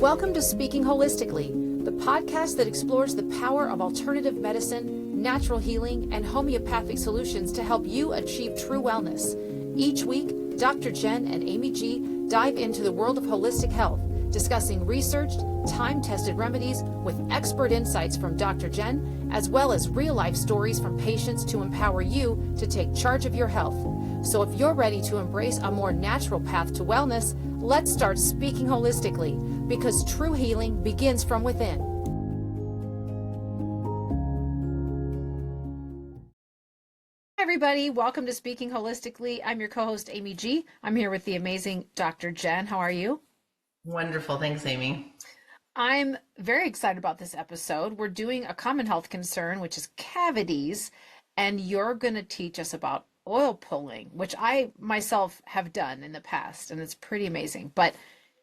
Welcome to Speaking Holistically, the podcast that explores the power of alternative medicine, natural healing, and homeopathic solutions to help you achieve true wellness. Each week, Dr. Jen and Amy G dive into the world of holistic health, discussing researched, time-tested remedies with expert insights from Dr. Jen, as well as real-life stories from patients to empower you to take charge of your health. So if you're ready to embrace a more natural path to wellness, let's start speaking holistically, because true healing begins from within. Hi everybody, welcome to Speaking Holistically. I'm your co-host Amy G. I'm here with the amazing Dr. Jen. How are you? Wonderful. Thanks, Amy. I'm very excited about this episode. We're doing a common health concern, which is cavities, and you're going to teach us about oil pulling, which I myself have done in the past, and it's pretty amazing. But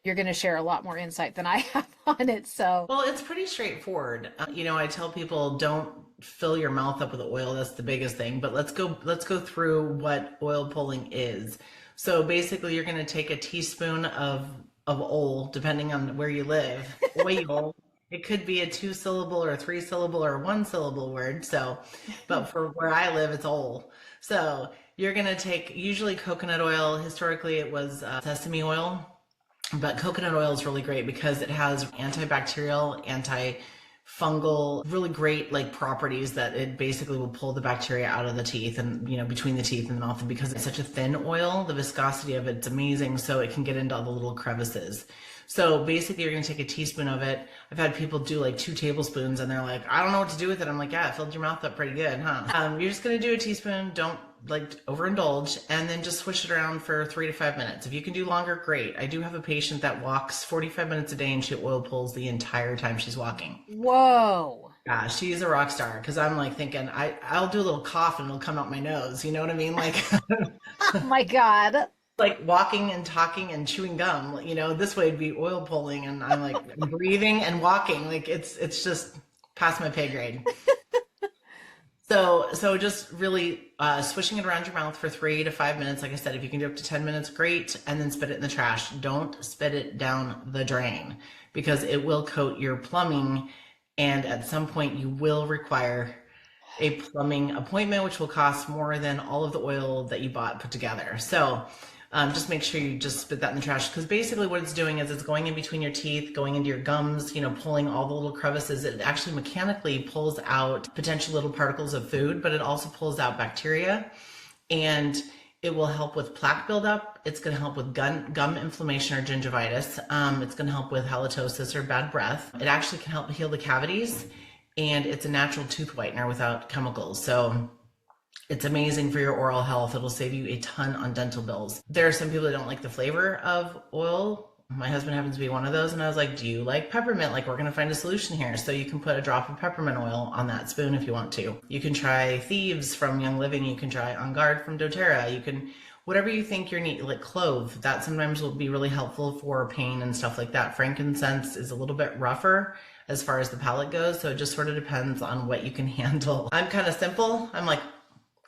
you're going to share a lot more insight than I have on it. So, well, it's pretty straightforward. I tell people don't fill your mouth up with oil. That's the biggest thing. But let's go through what oil pulling is. So basically, you're going to take a teaspoon of oil, depending on where you live. Oil. It could be a 2-syllable or a 3-syllable or a 1-syllable word. So, but for where I live, it's oil. So you're going to take usually coconut oil. Historically, it was sesame oil. But coconut oil is really great because it has antibacterial, antifungal, really great properties that it basically will pull the bacteria out of the teeth and, between the teeth and the mouth. And because it's such a thin oil, the viscosity of it's amazing. So it can get into all the little crevices. So basically you're going to take a teaspoon of it. I've had people do 2 tablespoons and they're like, I don't know what to do with it. I'm like, yeah, it filled your mouth up pretty good, huh? You're just going to do a teaspoon. Don't overindulge, and then just swish it around for 3 to 5 minutes. If you can do longer, great. I do have a patient that walks 45 minutes a day and she oil pulls the entire time she's walking. whoa. Yeah, she's a rock star, because I'm thinking I'll do a little cough and it'll come out my nose. You know what I mean? Oh my God. Walking and talking and chewing gum, this way it'd be oil pulling, and I'm breathing and walking. It's just past my pay grade. So just really swishing it around your mouth for 3 to 5 minutes. Like I said, if you can do up to 10 minutes, great. And then spit it in the trash. Don't spit it down the drain, because it will coat your plumbing. And at some point you will require a plumbing appointment, which will cost more than all of the oil that you bought put together. So just make sure you just spit that in the trash, because basically what it's doing is it's going in between your teeth, going into your gums, pulling all the little crevices. It actually mechanically pulls out potential little particles of food, but it also pulls out bacteria, and it will help with plaque buildup. It's going to help with gum inflammation or gingivitis. It's going to help with halitosis or bad breath. It actually can help heal the cavities, and it's a natural tooth whitener without chemicals. So it's amazing for your oral health. It'll save you a ton on dental bills. There are some people that don't like the flavor of oil. My husband happens to be one of those. And I was like, do you like peppermint? We're going to find a solution here. So you can put a drop of peppermint oil on that spoon if you want to. You can try Thieves from Young Living. You can try On Guard from doTERRA. You can, whatever you think you're neat, clove. That sometimes will be really helpful for pain and stuff like that. Frankincense is a little bit rougher as far as the palate goes. So it just sort of depends on what you can handle. I'm kind of simple. I'm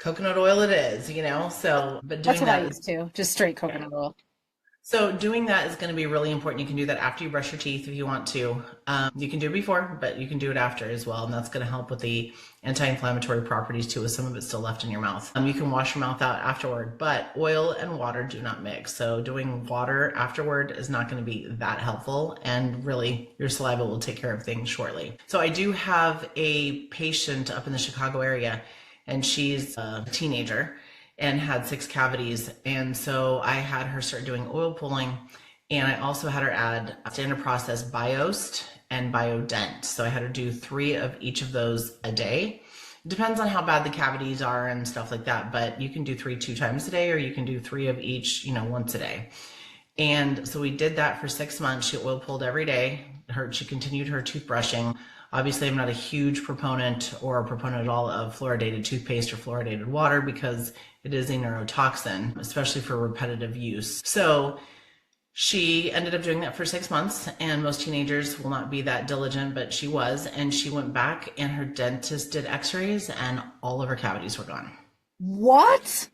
coconut oil it is, so, but doing That's what I used to, just straight coconut oil. So doing that is going to be really important. You can do that after you brush your teeth if you want to. You can do it before, but you can do it after as well. And that's going to help with the anti-inflammatory properties too, with some of it still left in your mouth. You can wash your mouth out afterward, but oil and water do not mix. So doing water afterward is not going to be that helpful. And really your saliva will take care of things shortly. So I do have a patient up in the Chicago area, and she's a teenager and had 6 cavities. And so I had her start doing oil pulling, and I also had her add standard process Biost and Biodent. So I had her do 3 of each of those a day. It depends on how bad the cavities are and stuff like that, but you can do 3 2 times a day, or you can do 3 of each, once a day. And so we did that for 6 months. She oil pulled every day. She continued her toothbrushing. Obviously, I'm not a huge proponent at all of fluoridated toothpaste or fluoridated water, because it is a neurotoxin, especially for repetitive use. So she ended up doing that for 6 months, and most teenagers will not be that diligent, but she was, and she went back and her dentist did x-rays and all of her cavities were gone. What?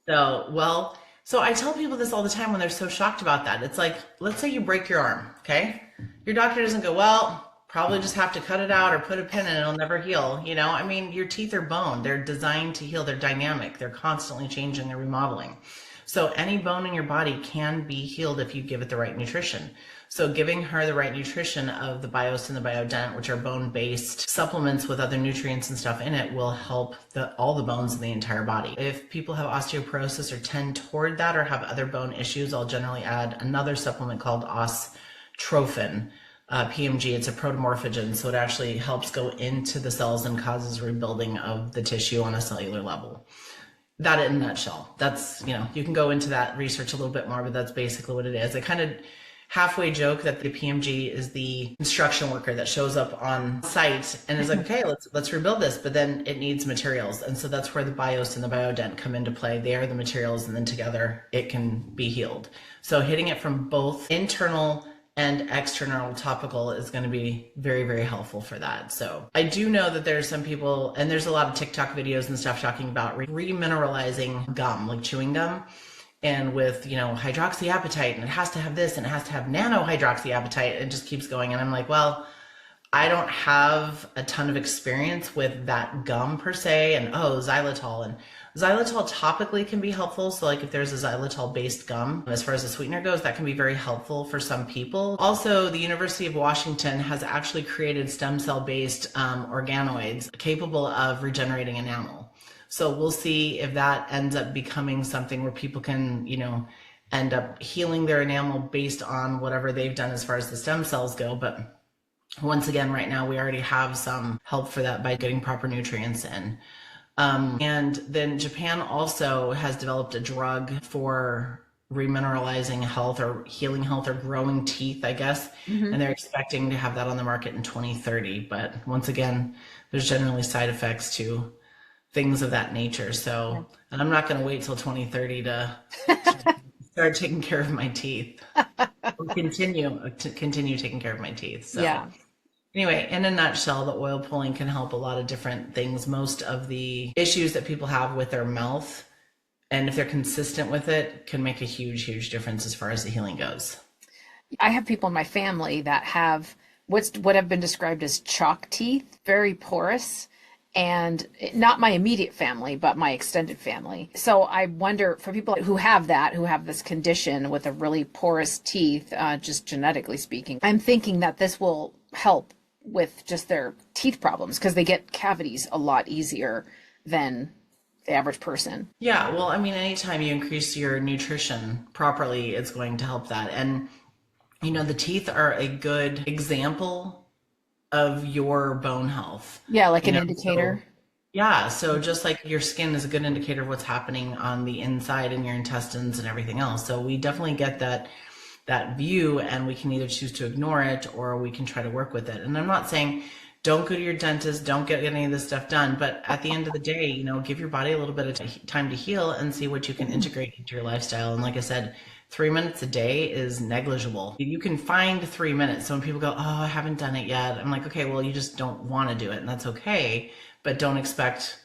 So, well, So I tell people this all the time when they're so shocked about that. It's like, let's say you break your arm, okay? Your doctor doesn't go, well, probably just have to cut it out or put a pin in it, it'll never heal. You know, I mean, your teeth are bone. They're designed to heal. They're dynamic. They're constantly changing. They're remodeling. So any bone in your body can be healed if you give it the right nutrition. So giving her the right nutrition of the Bios and the Biodent, which are bone-based supplements with other nutrients and stuff in it, will help all the bones in the entire body. If people have osteoporosis or tend toward that or have other bone issues, I'll generally add another supplement called Ostrophin, PMG. It's a protomorphogen, so it actually helps go into the cells and causes rebuilding of the tissue on a cellular level. That in a nutshell. That's, you know, you can go into that research a little bit more, but that's basically what it is. I kind of halfway joke that the PMG is the construction worker that shows up on site and is like, okay, let's rebuild this, but then it needs materials. And so that's where the Bios and the Biodent come into play. They are the materials, and then together it can be healed. So hitting it from both internal and external topical is going to be very, very helpful for that. So I do know that there's some people, and there's a lot of TikTok videos and stuff talking about remineralizing gum, like chewing gum. And with, you know, hydroxyapatite, and it has to have this, and it has to have nano hydroxyapatite, and it just keeps going. And I'm like, well, I don't have a ton of experience with that gum per se, and xylitol. And xylitol topically can be helpful. So like if there's a xylitol based gum, as far as the sweetener goes, that can be very helpful for some people. Also, the University of Washington has actually created stem cell based organoids capable of regenerating enamel. So we'll see if that ends up becoming something where people can, you know, end up healing their enamel based on whatever they've done as far as the stem cells go. But once again, right now, we already have some help for that by getting proper nutrients in. And then Japan also has developed a drug for remineralizing health or healing health or growing teeth, I guess. And they're expecting to have that on the market in 2030. But once again, there's generally side effects to things of that nature. So, and I'm not going to wait till 2030 to start taking care of my teeth. Or continue taking care of my teeth. So Yeah. Anyway, in a nutshell, the oil pulling can help a lot of different things. Most of the issues that people have with their mouth, and if they're consistent with it, can make a huge, huge difference as far as the healing goes. I have people in my family that have what have been described as chalk teeth, very porous. And not my immediate family, but my extended family. So I wonder, for people who have this condition with a really porous teeth, just genetically speaking, I'm thinking that this will help with just their teeth problems because they get cavities a lot easier than the average person. Yeah, well, I mean, anytime you increase your nutrition properly, it's going to help that. And, you know, the teeth are a good example of your bone health. Yeah, like an indicator. So just like your skin is a good indicator of what's happening on the inside in your intestines and everything else. So we definitely get that view, and we can either choose to ignore it or we can try to work with it. And I'm not saying don't go to your dentist, don't get any of this stuff done, but at the end of the day, you know, give your body a little bit of time to heal and see what you can integrate into your lifestyle. And like I said, 3 minutes a day is negligible. You can find 3 minutes. So when people go, oh, I haven't done it yet, I'm like, okay, well, you just don't want to do it, and that's okay, but don't expect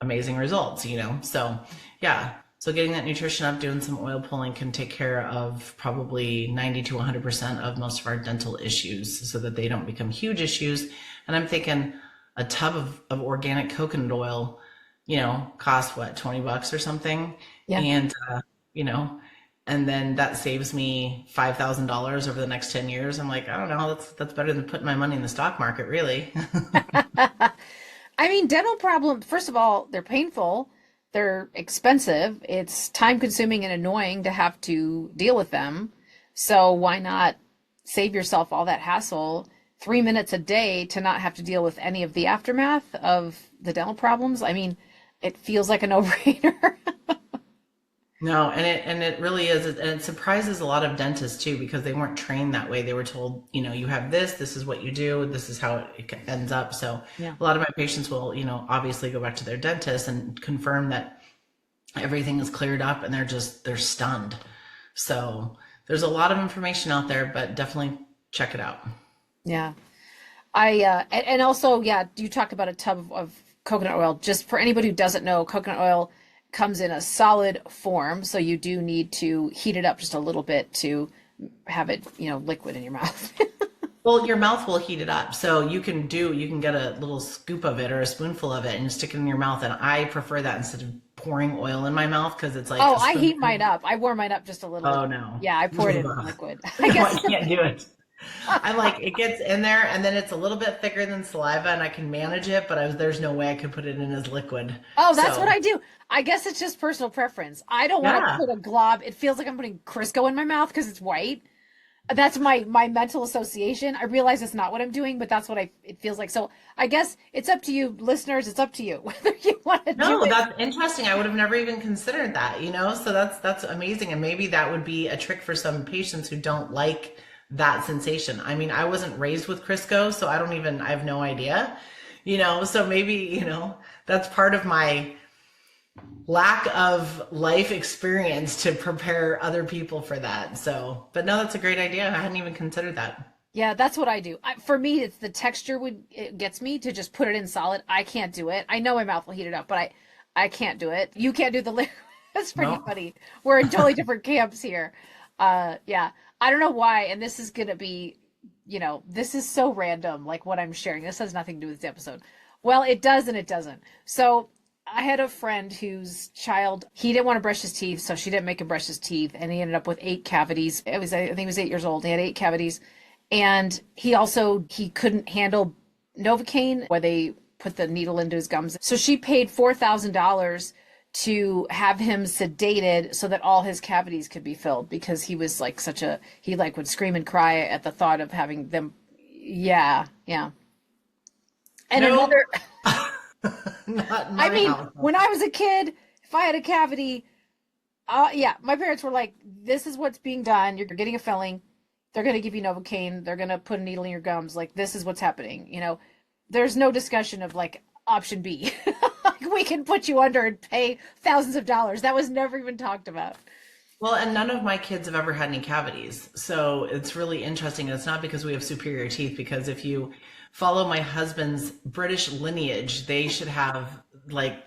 amazing results, you know? So yeah, so getting that nutrition up, doing some oil pulling can take care of probably 90 to 100% of most of our dental issues so that they don't become huge issues. And I'm thinking a tub of organic coconut oil, you know, costs what, $20 or something? Yeah. And, you know, and then that saves me $5,000 over the next 10 years. I'm like, I don't know, that's better than putting my money in the stock market, really. I mean, dental problems, first of all, they're painful, they're expensive, it's time consuming and annoying to have to deal with them. So why not save yourself all that hassle, 3 minutes a day to not have to deal with any of the aftermath of the dental problems? I mean, it feels like a no-brainer. No, and it really is, and it surprises a lot of dentists too, because they weren't trained that way. They were told, you know, you have this is what you do, this is how it ends up. So Yeah. a lot of my patients will, you know, obviously go back to their dentist and confirm that everything is cleared up, and they're stunned. So there's a lot of information out there, but definitely check it out. Yeah. And also, yeah, you talk about a tub of coconut oil. Just for anybody who doesn't know, coconut oil comes in a solid form, so you do need to heat it up just a little bit to have it, liquid in your mouth. Well, your mouth will heat it up. So you can get a little scoop of it or a spoonful of it and stick it in your mouth. And I prefer that instead of pouring oil in my mouth, because it's like Oh, I heat mine up. I warm mine up just a little. Oh no. Yeah, I pour it in liquid. No, I can't do it. I like it gets in there and then it's a little bit thicker than saliva and I can manage it, but there's no way I could put it in as liquid. Oh, that's what I do. I guess it's just personal preference. I don't want to put a glob. It feels like I'm putting Crisco in my mouth because it's white. That's my mental association. I realize it's not what I'm doing, but that's what it feels like. So I guess it's up to you, listeners. It's up to you whether you want to do it. No, that's interesting. I would have never even considered that, So that's amazing. And maybe that would be a trick for some patients who don't like that sensation. I mean, I wasn't raised with Crisco, so I have no idea, so maybe, that's part of my lack of life experience to prepare other people for that. So, but no, that's a great idea. I hadn't even considered that. Yeah, that's what I do. For me, it's the texture it gets me to just put it in solid. I can't do it. I know my mouth will heat it up, but I can't do it. You can't do the liquid. That's pretty funny. We're in totally different camps here. Yeah, I don't know why. And this is going to be, this is so random, like what I'm sharing. This has nothing to do with this episode. Well, it does and it doesn't. So I had a friend whose child, he didn't want to brush his teeth, so she didn't make him brush his teeth, and he ended up with 8 cavities. I think he was 8 years old. He had 8 cavities, and he couldn't handle Novocaine, where they put the needle into his gums. So she paid $4,000 to have him sedated so that all his cavities could be filled, because he was like he would scream and cry at the thought of having them. Yeah. And another. When I was a kid, if I had a cavity, my parents were like, this is what's being done. You're getting a filling. They're going to give you Novocaine. They're going to put a needle in your gums. Like, this is what's happening. There's no discussion of like option B. Like, we can put you under and pay thousands of dollars. That was never even talked about. Well, and none of my kids have ever had any cavities. So it's really interesting. And it's not because we have superior teeth, because if you follow my husband's British lineage, they should have like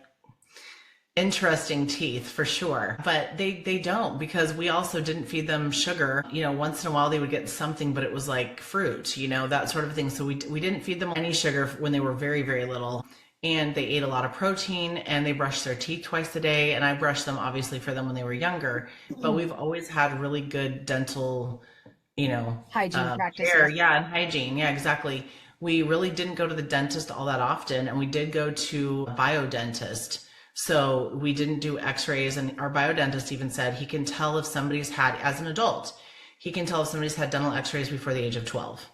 interesting teeth for sure, but they don't, because we also didn't feed them sugar. Once in a while they would get something, but it was like fruit, that sort of thing. So we didn't feed them any sugar when they were very, very little, and they ate a lot of protein, and they brushed their teeth twice a day. And I brushed them obviously for them when they were younger, but we've always had really good dental, hygiene practices. Care. Yeah. And hygiene. Yeah, exactly. We really didn't go to the dentist all that often, and we did go to a biodentist. So we didn't do x-rays, and our biodentist even said he can tell if somebody's had, as an adult, he can tell if somebody's had dental x-rays before the age of 12.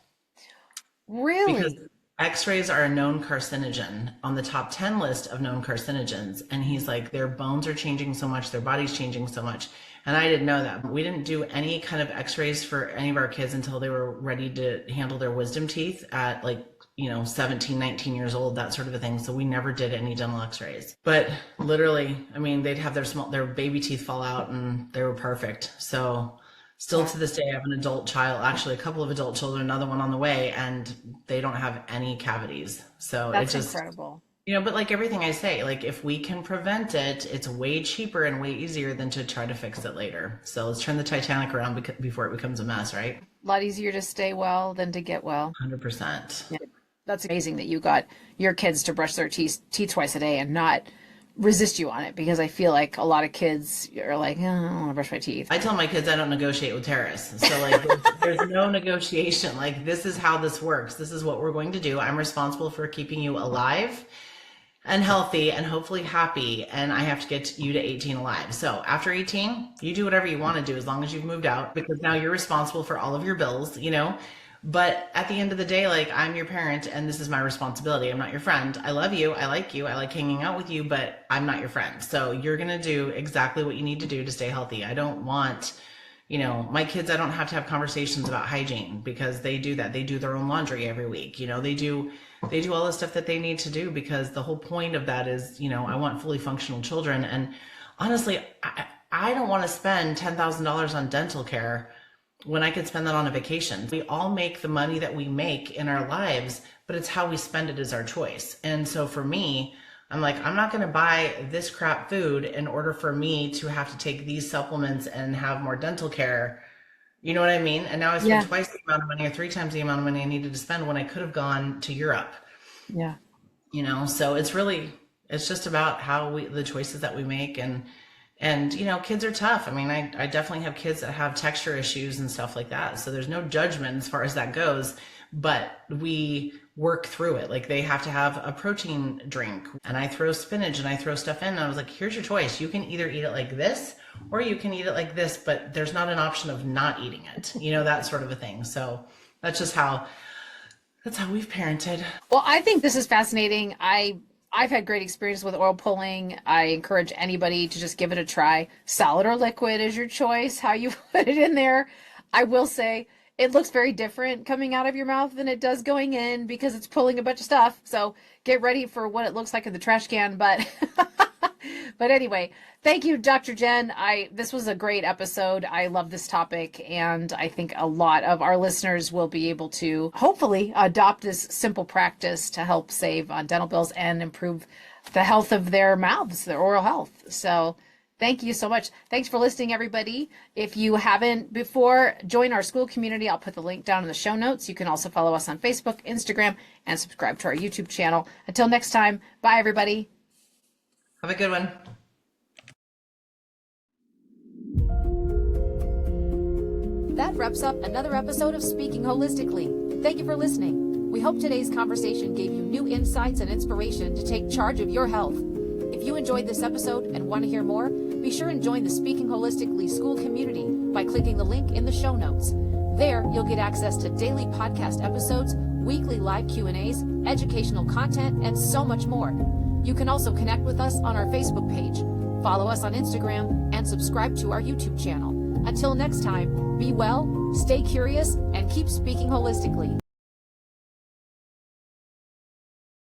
Really? Because x-rays are a known carcinogen, on the top 10 list of known carcinogens. And he's like, their bones are changing so much, their body's changing so much. And I didn't know that. We didn't do any kind of x-rays for any of our kids until they were ready to handle their wisdom teeth at 17, 19 years old, that sort of a thing. So we never did any dental x-rays. But literally, they'd have their baby teeth fall out and they were perfect. So still to this day, I have an adult child, actually a couple of adult children, another one on the way, and they don't have any cavities. So that's it's just incredible. But like everything I say, like if we can prevent it, it's way cheaper and way easier than to try to fix it later. So let's turn the Titanic around before it becomes a mess, right? A lot easier to stay well than to get well. 100%. Yeah. That's amazing that you got your kids to brush their teeth twice a day and not resist you on it, because I feel like a lot of kids are like, I don't want to brush my teeth. I tell my kids I don't negotiate with terrorists. So like there's no negotiation. Like, this is how this works. This is what we're going to do. I'm responsible for keeping you alive and healthy and hopefully happy, and I have to get you to 18 alive. So after 18, you do whatever you want to do as long as you've moved out, because now you're responsible for all of your bills, But at the end of the day, like, I'm your parent and this is my responsibility. I'm not your friend. I love you. I like you. I like hanging out with you, but I'm not your friend. So you're going to do exactly what you need to do to stay healthy. I don't want, my kids, I don't have to have conversations about hygiene, because they do that. They do their own laundry every week. They do all the stuff that they need to do, because the whole point of that is, I want fully functional children. And honestly, I don't want to spend $10,000 on dental care when I could spend that on a vacation. We all make the money that we make in our lives, but it's how we spend it is our choice. And so for me, I'm like, I'm not going to buy this crap food in order for me to have to take these supplements and have more dental care. You know what I mean? And now I spend Yeah. twice the amount of money or 3 times the amount of money I needed to spend when I could have gone to Europe. Yeah. So it's just about the choices that we make. And kids are tough. I mean, I definitely have kids that have texture issues and stuff like that. So there's no judgment as far as that goes, but we work through it. Like, they have to have a protein drink, and I throw spinach and I throw stuff in. And I was like, here's your choice. You can either eat it like this or you can eat it like this, but there's not an option of not eating it, that sort of a thing. So that's how we've parented. Well, I think this is fascinating. I've had great experience with oil pulling. I encourage anybody to just give it a try. Solid or liquid is your choice, how you put it in there. I will say it looks very different coming out of your mouth than it does going in, because it's pulling a bunch of stuff. So get ready for what it looks like in the trash can. But but anyway, thank you, Dr. Jen. This was a great episode. I love this topic, and I think a lot of our listeners will be able to hopefully adopt this simple practice to help save on dental bills and improve the health of their mouths, their oral health. So thank you so much. Thanks for listening, everybody. If you haven't before, join our school community. I'll put the link down in the show notes. You can also follow us on Facebook, Instagram, and subscribe to our YouTube channel. Until next time, bye, everybody. Have a good one. That wraps up another episode of Speaking Holistically. Thank you for listening. We hope today's conversation gave you new insights and inspiration to take charge of your health. If you enjoyed this episode and want to hear more, be sure and join the Speaking Holistically school community by clicking the link in the show notes. There, you'll get access to daily podcast episodes, weekly live Q&As, educational content, and so much more. You can also connect with us on our Facebook page, follow us on Instagram, and subscribe to our YouTube channel. Until next time, be well, stay curious, and keep speaking holistically.